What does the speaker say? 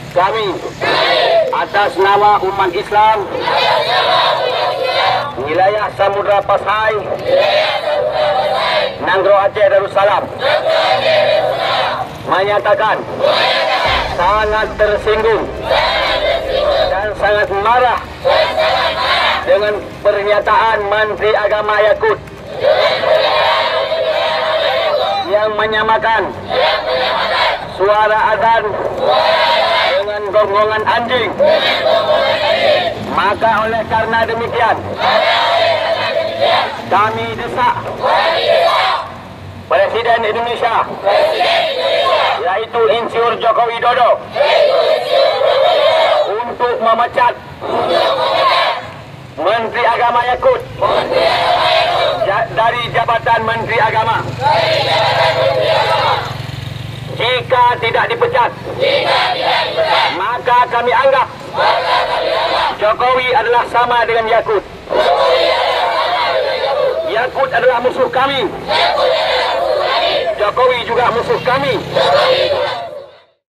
Kami atas nama umat Islam wilayah Samudra Pasai, Nanggro Aceh Darussalam menyatakan sangat tersinggung dan sangat marah dengan pernyataan Menteri Agama Yakut yang menyamakan suara azan dengan gonggongan anjing. Maka oleh karena demikian, kami desak Presiden Indonesia, yaitu Insinyur Joko Widodo, untuk memecat Menteri Agama Yakut dari jabatan Menteri Agama. Jika tidak dipecat, maka kami anggap Jokowi adalah sama dengan Yakut. Yakut adalah musuh kami. Jokowi juga musuh kami.